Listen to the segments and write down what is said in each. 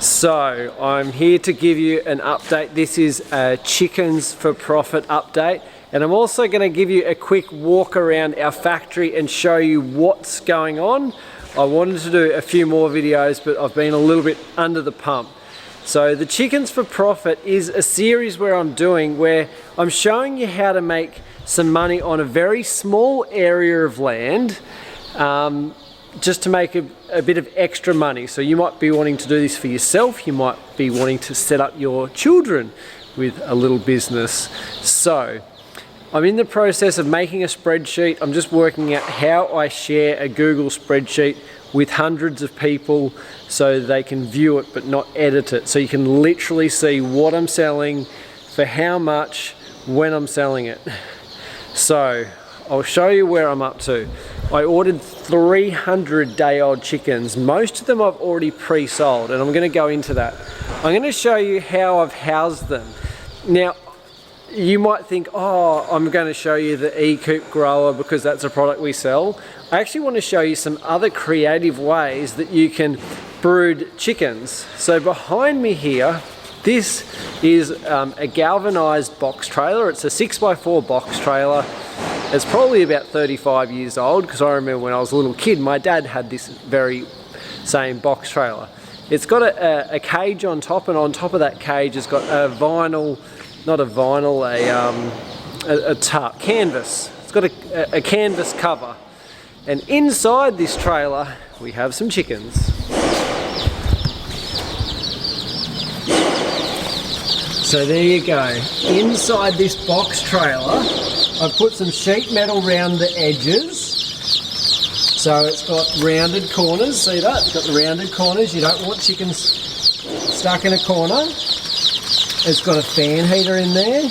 So I'm here to give you an update. This is a chickens for profit update, and I'm also going to give you a quick walk around our factory and show you what's going on. I wanted to do a few more videos, but I've been a little bit under the pump. So the Chickens for Profit is a series where I'm showing you how to make some money on a very small area of land, just to make a bit of extra money. So you might be wanting to do this for yourself, you might be wanting to set up your children with a little business. So I'm in the process of making a spreadsheet. I'm just working out how I share a Google spreadsheet with hundreds of people so they can view it but not edit it. So you can literally see what I'm selling, for how much, when I'm selling it. So I'll show you where I'm up to. I ordered 300 day-old chickens. Most of them I've already pre-sold, and I'm going to go into that. I'm going to show you how I've housed them. Now, you might think, oh, I'm going to show you the e-coop grower because that's a product we sell. I actually want to show you some other creative ways that you can brood chickens. So behind me here, this is a galvanized box trailer. It's a 6x4 box trailer. It's probably about 35 years old, because I remember when I was a little kid, my dad had this very same box trailer. It's got a cage on top, and on top of that cage it's got a vinyl, not a vinyl, a canvas. It's got a canvas cover. And inside this trailer we have some chickens. So there you go. Inside this box trailer I've put some sheet metal around the edges, so it's got rounded corners. See that? It's got the rounded corners. You don't want chickens stuck in a corner. It's got a fan heater in there.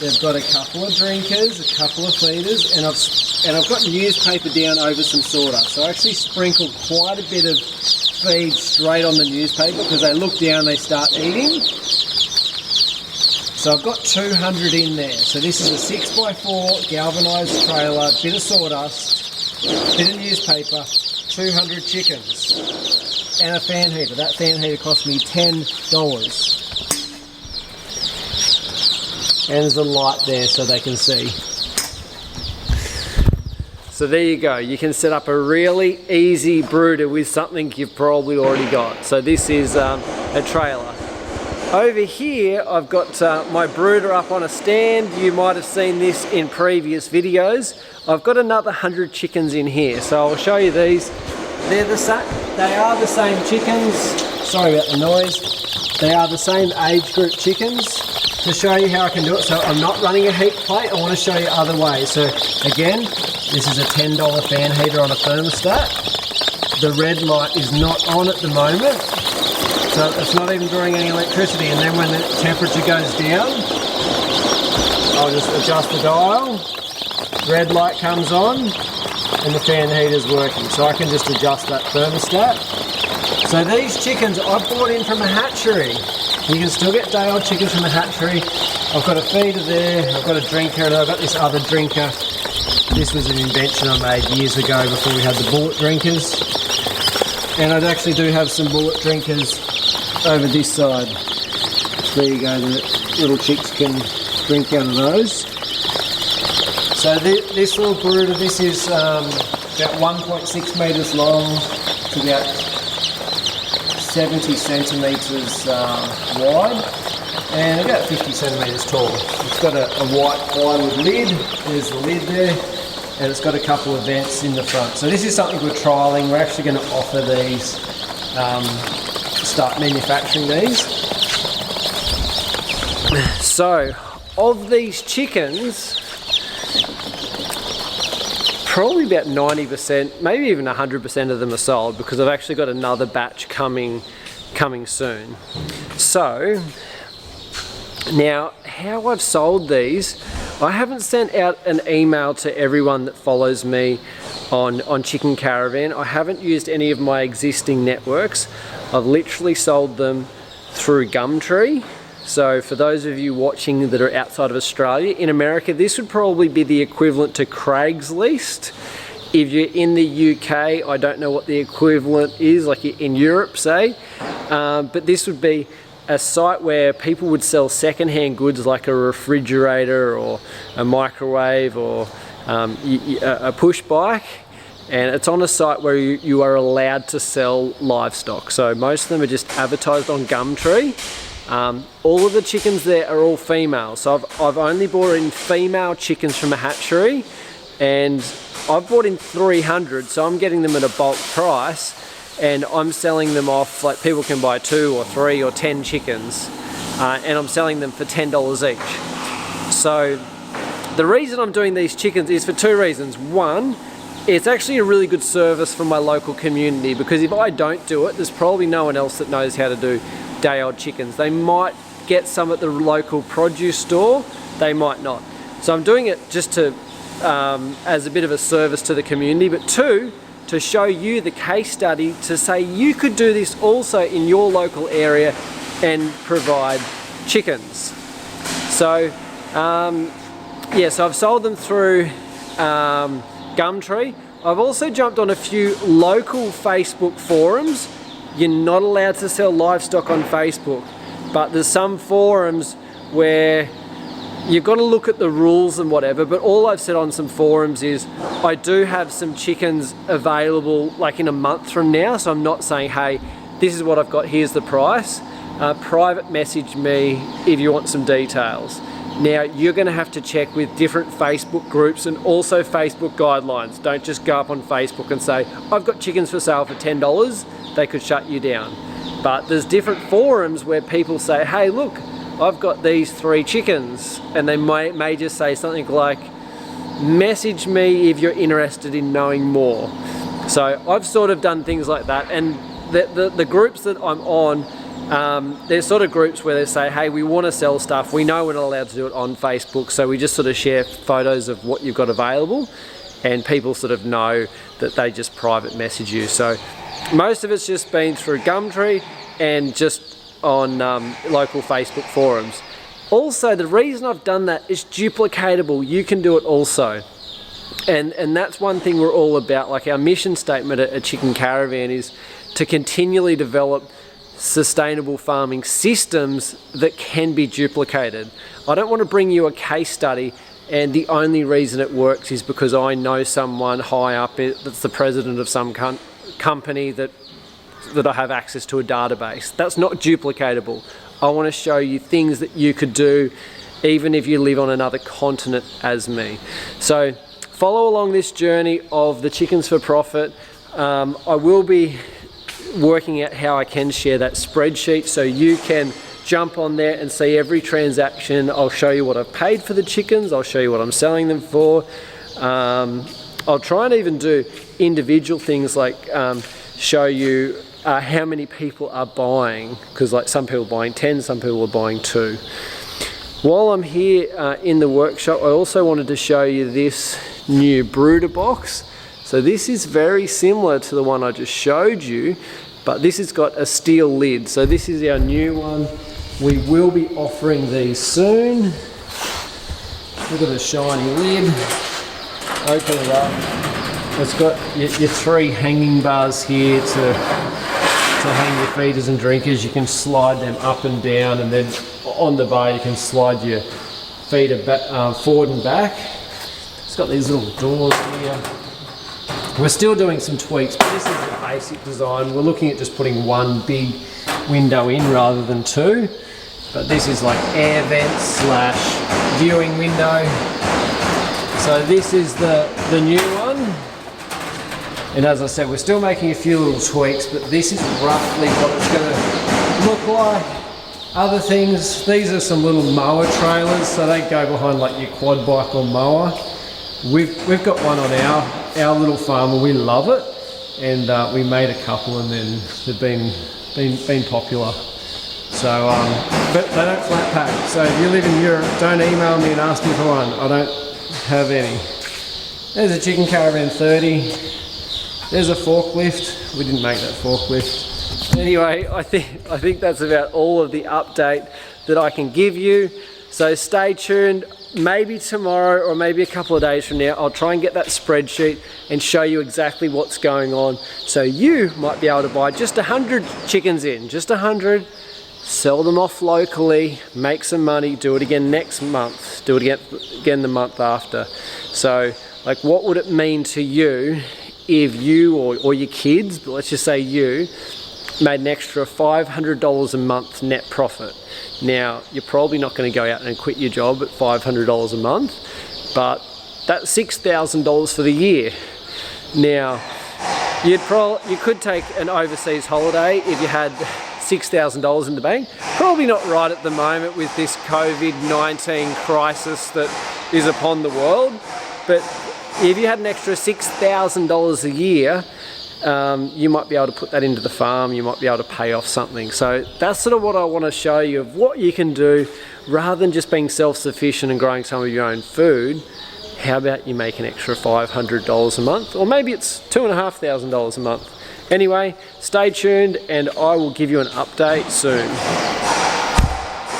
They've got a couple of drinkers, a couple of feeders, and I've got newspaper down over some sawdust. So I actually sprinkled quite a bit of feed straight on the newspaper, because they look down, they start eating. So I've got 200 in there. So this is a 6x4 galvanised trailer, bit of sawdust, bit of newspaper, 200 chickens, and a fan heater. That fan heater cost me $10. And there's a light there so they can see. So there you go. You can set up a really easy brooder with something you've probably already got. So this is a trailer. Over here I've got my brooder up on a stand. You might have seen this in previous videos. I've got another 100 chickens in here, so I'll show you these. They are the same chickens. Sorry about the noise. They are the same age group chickens. To show you how I can do it, so I'm not running a heat plate, I want to show you other ways. So again, this is a $10 fan heater on a thermostat. The red light is not on at the moment, so it's not even drawing any electricity, and then when the temperature goes down, I'll just adjust the dial, red light comes on, and the fan heater's working. So I can just adjust that thermostat. So these chickens I bought in from a hatchery. You can still get day-old chickens from a hatchery. I've got a feeder there, I've got a drinker, and I've got this other drinker. This was an invention I made years ago before we had the bullet drinkers. And I actually do have some bullet drinkers over this side. There you go, the little chicks can drink out of those. So this little brooder, this is about 1.6 metres long, to about 70 centimetres wide, and about 50 centimetres tall. It's got a white plywood lid, there's the lid there, and it's got a couple of vents in the front. So this is something we're trialling. We're actually going to offer these, start manufacturing these. So, of these chickens, probably about 90%, maybe even 100% of them are sold, because I've actually got another batch coming soon. So now, how I've sold these, I haven't sent out an email to everyone that follows me on Chicken Caravan. I haven't used any of my existing networks. I've literally sold them through Gumtree. So for those of you watching that are outside of Australia, in America this would probably be the equivalent to Craigslist. If you're in the UK, I don't know what the equivalent is, like in Europe say. but this would be a site where people would sell second-hand goods like a refrigerator or a microwave or a push bike, and it's on a site where you are allowed to sell livestock. So most of them are just advertised on Gumtree. All of the chickens there are all female, so I've only bought in female chickens from a hatchery, and I've bought in 300, so I'm getting them at a bulk price, and I'm selling them off, like people can buy 2 or 3 or 10 chickens, and I'm selling them for $10 each. So the reason I'm doing these chickens is for 2 reasons. One, it's actually a really good service for my local community, because if I don't do it, there's probably no one else that knows how to do day-old chickens. They might get some at the local produce store, they might not. So I'm doing it just to as a bit of a service to the community, but 2, to show you the case study to say you could do this also in your local area and provide chickens. So yeah, so I've sold them through Gumtree. I've also jumped on a few local Facebook forums. You're not allowed to sell livestock on Facebook, but there's some forums where you've got to look at the rules and whatever, but all I've said on some forums is I do have some chickens available like in a month from now, so I'm not saying, hey, this is what I've got, here's the price. Private message me if you want some details. Now, you're going to have to check with different Facebook groups and also Facebook guidelines. Don't just go up on Facebook and say, I've got chickens for sale for $10, they could shut you down. But there's different forums where people say, hey, look, I've got these 3 chickens, and they may just say something like, message me if you're interested in knowing more. So I've sort of done things like that, and the groups that I'm on, there's sort of groups where they say, hey, we want to sell stuff, we know we're not allowed to do it on Facebook, so we just sort of share photos of what you've got available, and people sort of know that they just private message you. So most of it's just been through Gumtree and just on local Facebook forums. Also, the reason I've done that is duplicatable. You can do it also. And that's one thing we're all about. Like, our mission statement at Chicken Caravan is to continually develop sustainable farming systems that can be duplicated. I don't want to bring you a case study and the only reason it works is because I know someone high up that's the president of some company that I have access to a database. That's not duplicatable. I want to show you things that you could do even if you live on another continent as me. So follow along this journey of the Chickens for Profit. I will be working out how I can share that spreadsheet so you can jump on there and see every transaction. I'll show you what I've paid for the chickens, I'll show you what I'm selling them for. I'll try and even do individual things like show you how many people are buying, because like some people are buying 10, some people are buying 2. While I'm here in the workshop, I also wanted to show you this new brooder box. So this is very similar to the one I just showed you, but this has got a steel lid. So this is our new one. We will be offering these soon. Look at the shiny lid. Open it up. It's got your 3 hanging bars here to hang your feeders and drinkers. You can slide them up and down, and then on the bar you can slide your feeder back, forward and back. It's got these little doors here. We're still doing some tweaks, but this is the basic design. We're looking at just putting 1 big window in rather than 2. But this is like air vents / viewing window. So this is the new one. And as I said, we're still making a few little tweaks, but this is roughly what it's going to look like. Other things, these are some little mower trailers, so they go behind like your quad bike or mower. We've got one on our little farm and we love it, and we made a couple and then they've been popular. So, but they don't flat pack. So if you live in Europe, don't email me and ask me for one. I don't have any. There's a Chicken Caravan 30. There's a forklift. We didn't make that forklift. Anyway, I think that's about all of the update that I can give you. So stay tuned. maybe tomorrow or maybe a couple of days from now, I'll try and get that spreadsheet and show you exactly what's going on. So you might be able to buy just 100 chickens in, just 100, sell them off locally, make some money, do it again next month, do it again the month after. So like, what would it mean to you if you or your kids, but let's just say you, made an extra $500 a month net profit? Now, you're probably not going to go out and quit your job at $500 a month, but that's $6,000 for the year. Now, you could take an overseas holiday if you had $6,000 in the bank. Probably not right at the moment with this COVID-19 crisis that is upon the world, but if you had an extra $6,000 a year, you might be able to put that into the farm, you might be able to pay off something. So that's sort of what I want to show you of what you can do rather than just being self-sufficient and growing some of your own food. How about you make an extra $500 a month, or maybe it's $2,500 a month. Anyway, stay tuned and I will give you an update soon.